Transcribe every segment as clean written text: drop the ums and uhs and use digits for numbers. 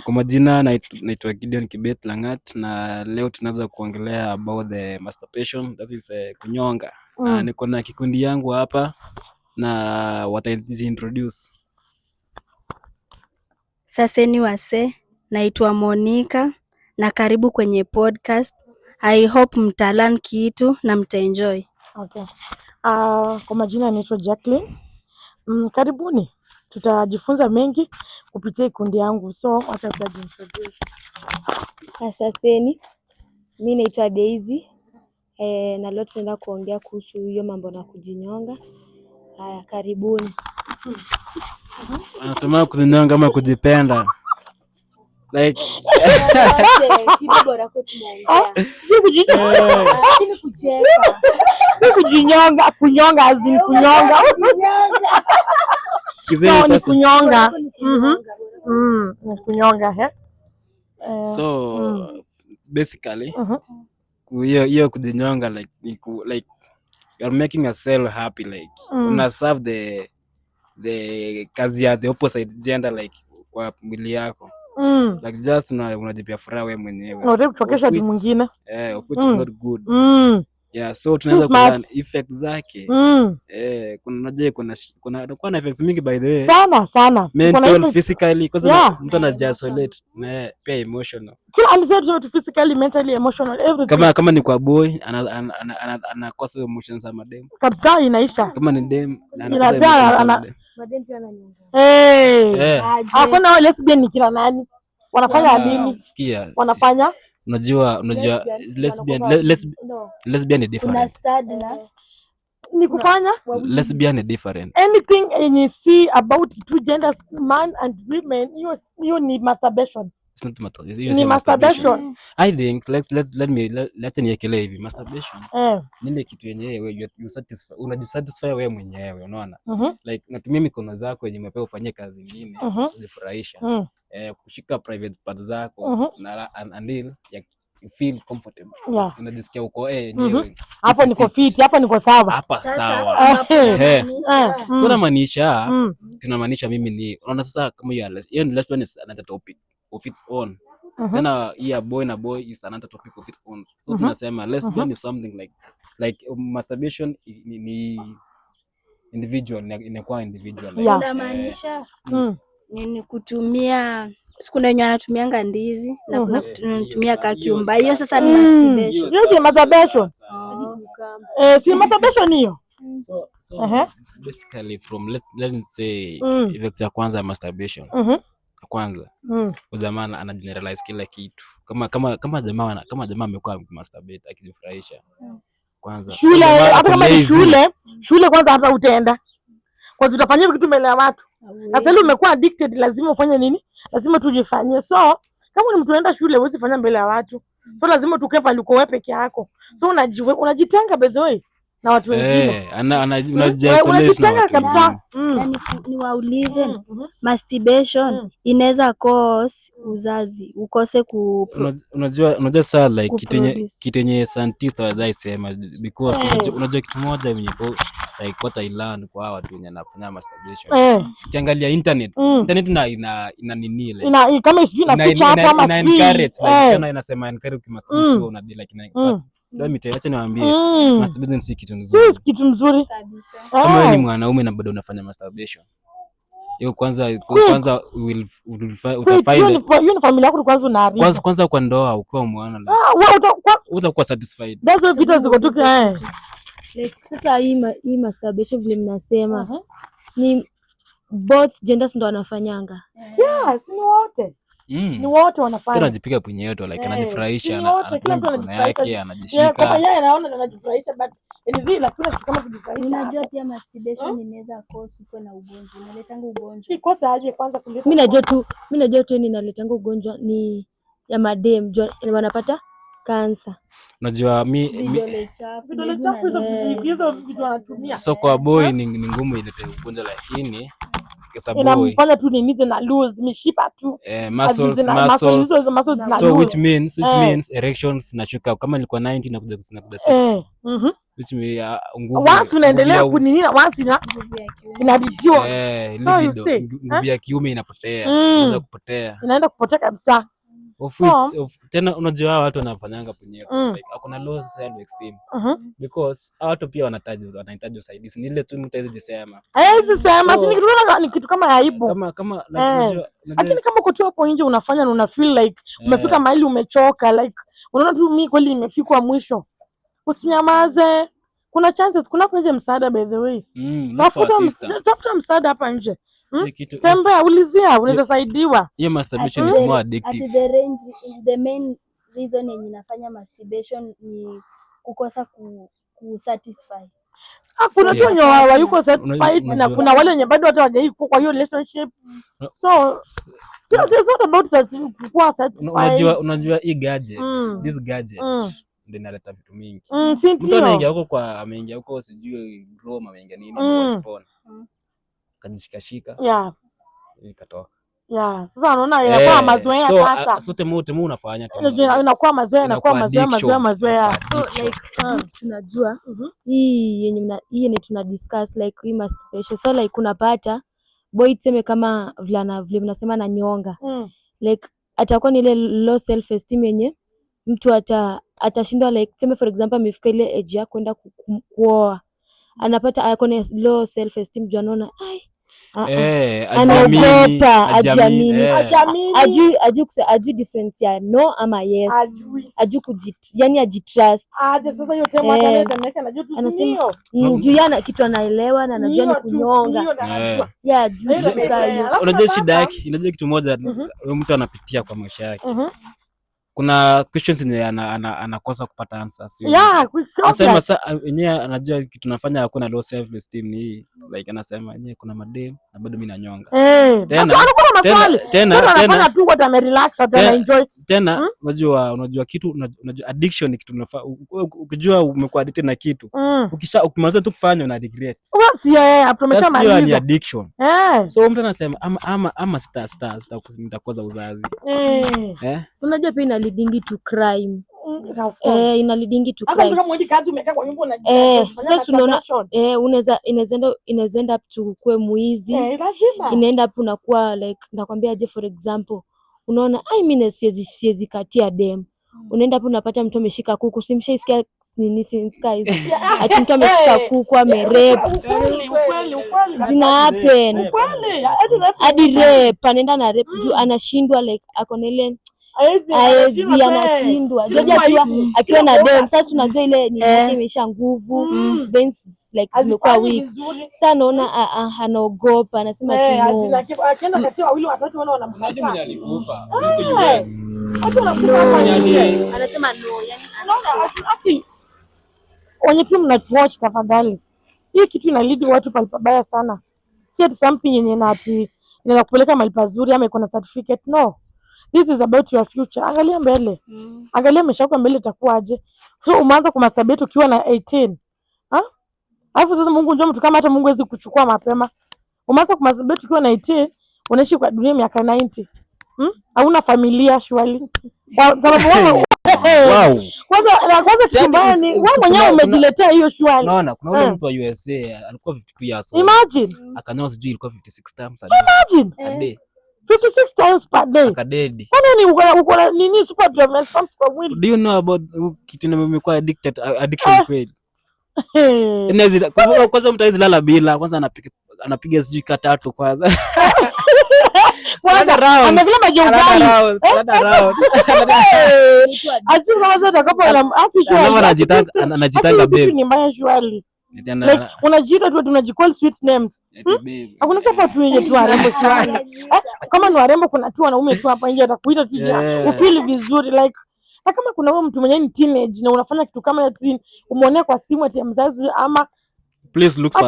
Kwa majina naitwa Gideon Kibet Langat, na leo tunaweza kuongelea about the masturbation, that is kunyonga. Na niko na kikundi yangu hapa na wataintroduce. Saseni wase, naitwa Monica na karibu kwenye podcast. I hope mtalan kitu na mtaenjoy. Okay. Kwa majina naitwa Jacqueline. Karibuni. Tutajifunza mengi kupitia kundi yangu. So wacha tuintroduce. Asaseni. Mimi naitwa Daisy. Na leo tunaenda kuongea kuhusu hiyo mambo na kujinyonga. Haya, karibuni. Anasema kujinyonga ama kujipenda. Like kitu bora kwa tunaongea. Si kujinyonga, kunyonga azin kunyonga. Sikizeni So ni sasa. kunyonga. Kunyonga So basically hiyo kujinyonga like you're making yourself happy, like una serve the kazi ya the opposite gender like kwa mwili yako. Like just unajipia furaha wewe mwenyewe. Unataka kuchokesha mtu mwingine. Which is not good. Yeah, so tunaweza kuona effect zake. Kuna na effects mingi by the way. Sana. Mental, physically, because mtu anajisolate na pia emotional. Kila anxiety physically, mentally, emotional, everything. Kama ni kwa boy anakosa emotions za madem. Kabisa inaisha. Kama ni dem Madem pia ananyonga. Hakuna wale lesbian ni kila nani? Wanafanya nini? Sikia. Wanafanya? Unajua lesbian ni different. Kuna study na ni kufanya lesbian ni different. Anything you see about two genders, man and women, you need masturbation. It's not ni masturbation. I think let niekelee hivi masturbation. Nile kitu yenyewe unajisatisfy wewe mwenyewe, unaona? Like natumia mikono zako yenye umepewa ufanyie kazi nyingine, kujifurahisha. Kushika private parts zako na until you feel comfortable. Unajisikia uko yenyewe. Hapo niko fit, hapa niko sawa. Hapa sawa. So tunamaanisha mimi ni unaona sasa kama hiyo ni lesbian is another topic of its own. Tena boy na boy is another topic of its own. So tunasema lesbian is something like masturbation ni individual, inakuwa individual. Inamaanisha ni kutumia kuna wenye anatumianga ndizi na kuna tunatumia kakiumba. Hiyo sasa ni masturbation. Hiyo ni masturbation. Si masturbation hiyo. So basically from let's say effects ya kwanza ya masturbation. Kwanza jamaa ana generalize kila kitu. Kama jamaa amekuwa masturbate akijifurahisha. Kwanza shule, hata kama ni shule kwanza hata utaenda. Kwa sababu utafanyia kitu mbele ya watu. Sasa leo umekuwa addicted, lazima ufanye nini? Lazima tujifanyie. So kama ni mtu anaenda shule huwezi fanya mbele ya watu. So lazima tukae pale uko wewe peke yako. So unajitenga by the way na watu wengine. Unajitenga kabisa. Yani niwaulize masturbation inaweza cause uzazi ukose unajua saa like kitu yenye scientist wazai because unajua kitu moja yenye like kwa Thailand kwa watu wenye wanafanya masturbation. Ukiangalia internet ina nini ile. Kama sijui na picha hapo ama ina encourage like kana inasema encourage masturbation una like ndio acha niwaambie masturbation si kitu nzuri. Si kitu nzuri kabisa. Kama wewe ni mwanaume na bado unafanya masturbation. Hiyo kwanza utafind hiyo ni familia yako kwanza unaharibu. Kwanza kwa ndoa ukiwa mwana utakuwa satisfied. That's vitu ziko tu Sasa hii masturbation vile mnasema ni both genders ndo wanafanyanga. Yes, ni wote. Ni wote wanafanya. Anajipiga kwenye yote like anajifurahisha anapiga mkono yake anajishika. Kama yeye anaona anajifurahisha but ni lakini kama kujifurahisha. Unajua pia masturbation inaweza cause uko na ugonjwa. Inaletanga ugonjwa. Ikosa aje kwanza kuleta. Mimi najua tu inaletanga ugonjwa ni ya madem wanapata kansa. Unajua vidole chafu hizo vitu wanatumia. So kwa boy ni ngumu ilete ugonjwa, lakini inamfanya tu ninize na lose mishipa tu muscles. So which means erections nashuka kama ilikuwa 90 na kuja 60. Which means nguvu once unaendelea kuninina once inadidiwa nguvu ya kiume inapotea, inaanza kupotea, inaenda kupotea kabisa. Tena unajua watu wanafanyanga punyeto like hakuna low self esteem because watu pia wanahitaji usaidizi. Ni ile tu mtu hawezi sema ni kitu kama aibu kama lakini kama uko tu hapo nje unafanya na una feel like umefika mahali umechoka, like unaona tu mimi kweli nimefikwa mwisho, usinyamaze. Kuna chances, kuna nje msaada by the way. Tafuta msaada hapa nje. Tembea, ulizia, unaweza saidiwa. Hiyo masturbation is more addictive. At the main reason yenye inafanya masturbation ni kukosa kusatisfy. Kuna tu wenye hayuko satisfied na kuna wale wenye bado hata hawajaiko kwa hiyo relationship. So it's not about kuwa satisfied. Unajua hii gadget, this gadget ndio inaleta vitu mingi. Mtu ameingia huko sijui Roma ameingia nini watch porn. Kajishikashika. Ikatoka. Sasa unaona inakuwa mazoea sasa. Sote mote unafanya tena. Inakuwa mazoea. So like tunajua hii yenye tuna discuss like hii masturbation. So like unapata boy tuseme kama vile mnasema na nyonga. Like atakuwa ni ile low self esteem yenye mtu atashindwa like tuseme for example amefika ile age ya kwenda kuoa. Anapata akona low self esteem juu anaona anaogopa, ajui difference ya no ama yes, ajui yani ajitrust. Sasa hiyo tema ataneka najua tu anasema juu yana kitu anaelewa na anajua ni kunyonga. Unajua shida yake, unajua kitu moja mtu anapitia kwa maisha yake. Kuna questions zenye anakosa kupata answers. Anasema sasa yenyewe anajua kitu tunafanya hakuna low self esteem ni like anasema yenyewe kuna madem na bado mimi nanyonga. Tena anafanya tu kwa relax hata enjoy. Tena unajua kitu unajua addiction ni kitu unafaa ukijua umekuwa addicted na kitu. Ukimaliza tu kufanya una regret. Tumeshamaliza ni addiction. So mtu anasema ama nitakoza uzazi. Unajua pia ina leading to crime. Ina leading to crime. Hata kama mwindi kazi umekaa kwa nyumba na sasa unaona inaweza up to kuwe muizi. Inaenda up unakuwa like nakwambia aje for example. Unaona mimi siwezi katia dem. Unaenda hapo unapata mtu ameshika kuku, simshaisikia nini sinska hizo. Ati mtu ameshika kuku amerape. Ukweli. Zina happen. Hadi rape, anaenda na rape juu anashindwa like akona ile anashindwa. Joja akiwa na dem, sasa unajua ile ni imesha nguvu, veins like zimekuwa weak. Sasa naona anaogopa, anasema tu akienda kati wawili watatu wanamkataa. Alikufa. Anasema no, yani anaona wenye timu mnatuwatch tafadhali. Hii kitu inalidi watu palipabaya sana. Si ati something yenye nati inakupeleka mahali pazuri ama iko na certificate. No. This is about your future. Angalia mbele. Angalia maisha yako mbele itakuwaje. So umeanza kumasturbate ukiwa na 18. Alafu sasa Mungu njoo mtu kama hata Mungu hawezi kuchukua mapema. Umeanza kumasturbate ukiwa na 18, unaishi kwa dunia miaka 90. Hauna familia shwali. Kwa sababu wewe kwanza chumbani wewe mwenyewe umejiletea hiyo shwali. Unaona kuna ule mtu wa USA alikuwa 52 years old. Imagine. Akanyoa sijui ilikuwa 56 times a day. Imagine. 56 times per day. Akadedi. Uko na nini super drums kwa mwili? Do you know about kitu nimekuwa addiction kweli? Kwanza mtu hawezi lala bila, kwanza anapiga sijui katatu kwanza. Amekula majongali. Asiwaza atakapo anajitanga babe. Ni mbaya shwali. Like unajiita tu tunajicall sweet names. Hakuna sababu tu nje tu warembo shwali. Kama ni warembo kuna tu wanaume tu hapa nje atakuita tu ufeel vizuri like. Na kama kuna wewe mtu mwenye ni teenage na unafanya kitu kama ya teen umeonea kwa simu ati mzazi ama please look for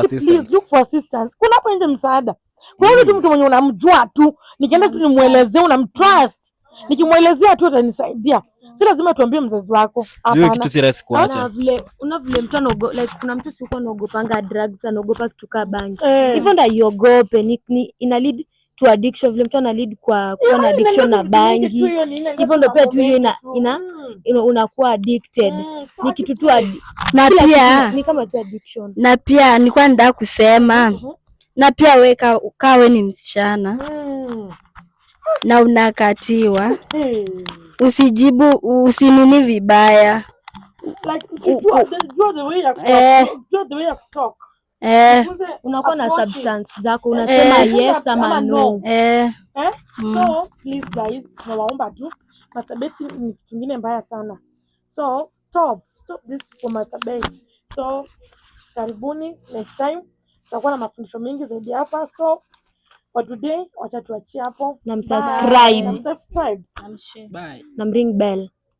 assistance. Kuna hapo nje msaada. Kwa hiyo mtu mwenye unamjua tu, nikienda tu nimuelezee unamtrust. Nikimuelezea tu atanisaidia. Si lazima tuambie mzazi wako. Hiyo kitu si rahisi kuacha. Una vile mtu like kuna mtu sio anaogopanga drugs, anaogopa kutuka bangi. Hivyo ndio iogope ni ina lead to addiction, vile mtu ana lead kwa kuwa na addiction na bangi. Hivyo ndio pia tu hiyo unakuwa addicted. Ni kitu tu na pia ni kama tu addiction. Na pia nilikuwa nataka kusema na pia ukawe ni msichana na unakatiwa, usijibu usinini vibaya, like draw the way you talk. Unakuwa na substance zako, unasema yes ama no. So please guys, nawaomba tu, masturbate ni kitu kingine mbaya sana. So stop this for masturbate. So karibuni, next time tutakuwa na mafundisho mengi zaidi hapa. So for today wacha tuachie hapo, na subscribe na share, bye, na ring bell.